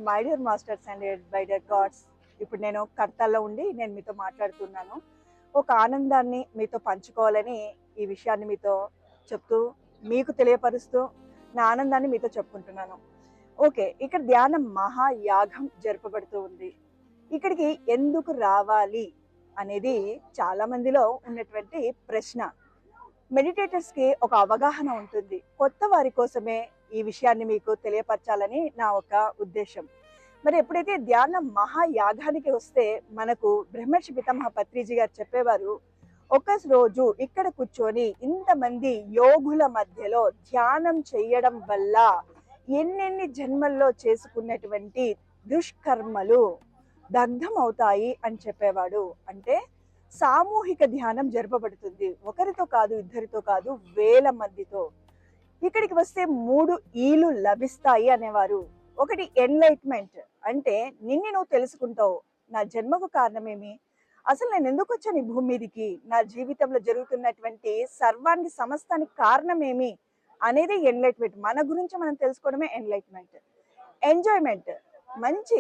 My dear masters and my dear God's. ఇప్పుడు నేను కర్తాల్లో ఉండి నేను మీతో మాట్లాడుతున్నాను. ఒక ఆనందాన్ని మీతో పంచుకోవాలని ఈ విషయాన్ని మీతో చెప్తూ, మీకు తెలియపరుస్తూ, నా ఆనందాన్ని మీతో చెప్పుకుంటున్నాను. ఓకే, ఇక్కడ ధ్యానం మహాయాగం జరపబడుతూ ఉంది. ఇక్కడికి ఎందుకు రావాలి అనేది చాలా మందిలో ఉన్నటువంటి ప్రశ్న. మెడిటేటర్స్ కి ఒక అవగాహన ఉంటుంది. కొత్త వారి కోసమే ఈ విషయాన్ని మీకు తెలియపరచాలని నా ఒక ఉద్దేశం. మరి ఎప్పుడైతే ధ్యాన మహాయాగానికి వస్తే మనకు బ్రహ్మర్షి పితామహ పత్రిజీ గారు చెప్పేవారు, ఒక రోజు ఇక్కడ కూర్చొని ఇంతమంది యోగుల మధ్యలో ధ్యానం చేయడం వల్ల ఎన్నెన్ని జన్మల్లో చేసుకున్నటువంటి దుష్కర్మలు దగ్ధం అవుతాయి అని చెప్పేవాడు. అంటే సామూహిక ధ్యానం జరపబడుతుంది. ఒకరితో కాదు, ఇద్దరితో కాదు, వేల మందితో. ఇక్కడికి వస్తే 3 ఈలు లభిస్తాయి అనేవారు. ఒకటి ఎన్లైట్మెంట్, అంటే నిన్ను నువ్వు తెలుసుకుంటావు. నా జన్మకు కారణమేమి, అసలు నేను ఎందుకు వచ్చాను ఈ భూమి మీదకి, నా జీవితంలో జరుగుతున్నటువంటి సర్వానికి సమస్తానికి కారణమేమి అనేది ఎన్లైట్మెంట్. మన గురించి మనం తెలుసుకోవడమే ఎన్లైట్మెంట్. ఎంజాయ్మెంట్, మంచి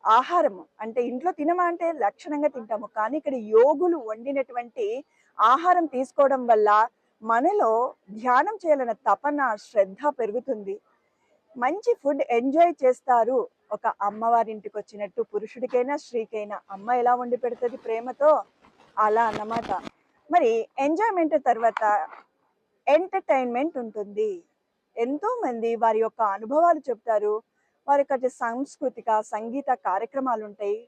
ఆహారము, అంటే ఇంట్లో తినమా అంటే లక్షణంగా తింటాము, కానీ ఇక్కడ యోగులు వండినటువంటి ఆహారం తీసుకోవడం వల్ల మనలో ధ్యానం చేయాలన్న తపన, శ్రద్ధ పెరుగుతుంది. మంచి ఫుడ్ ఎంజాయ్ చేస్తారు. ఒక అమ్మవారింటికి వచ్చినట్టు పురుషుడికైనా స్త్రీకైనా అమ్మ ఎలా వండి పెడుతుంది ప్రేమతో, అలా అన్నమాట. మరి ఎంజాయ్మెంట్ తర్వాత ఎంటర్టైన్మెంట్ ఉంటుంది. ఎంతో మంది వారి యొక్క అనుభవాలు చెప్తారు. వారి యొక్క సాంస్కృతిక సంగీత కార్యక్రమాలు ఉంటాయి.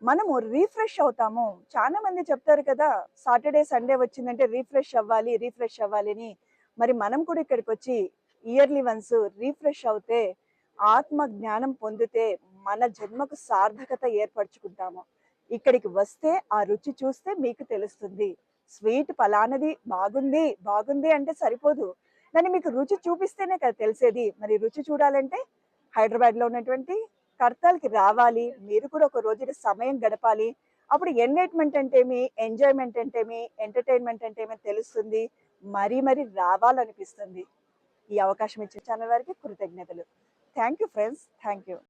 మనము రీఫ్రెష్ అవుతాము. చాలా మంది చెప్తారు కదా, సాటర్డే సండే వచ్చిందంటే రీఫ్రెష్ అవ్వాలి అని. మరి మనం కూడా ఇక్కడికి వచ్చి ఇయర్లీ వన్స్ రీఫ్రెష్ అవుతే, ఆత్మ జ్ఞానం పొందితే మన జన్మకు సార్థకత ఏర్పరచుకుంటాము. ఇక్కడికి వస్తే ఆ రుచి చూస్తే మీకు తెలుస్తుంది. స్వీట్ పలానది బాగుంది అంటే సరిపోదు, దాన్ని మీకు రుచి చూపిస్తేనే కదా తెలిసేది. మరి రుచి చూడాలంటే హైదరాబాద్ లో ఉన్నటువంటి కర్తాల్కి రావాలి. మీరు కూడా ఒక రోజు సమయం గడపాలి. అప్పుడు ఎన్లైట్మెంట్ అంటేమి, ఎంజాయ్మెంట్ అంటేమి, ఎంటర్టైన్మెంట్ అంటేమి తెలుస్తుంది. మరీ రావాలనిపిస్తుంది. ఈ అవకాశం ఇచ్చే ఛానల్ వారికి కృతజ్ఞతలు. Thank you friends, thank you.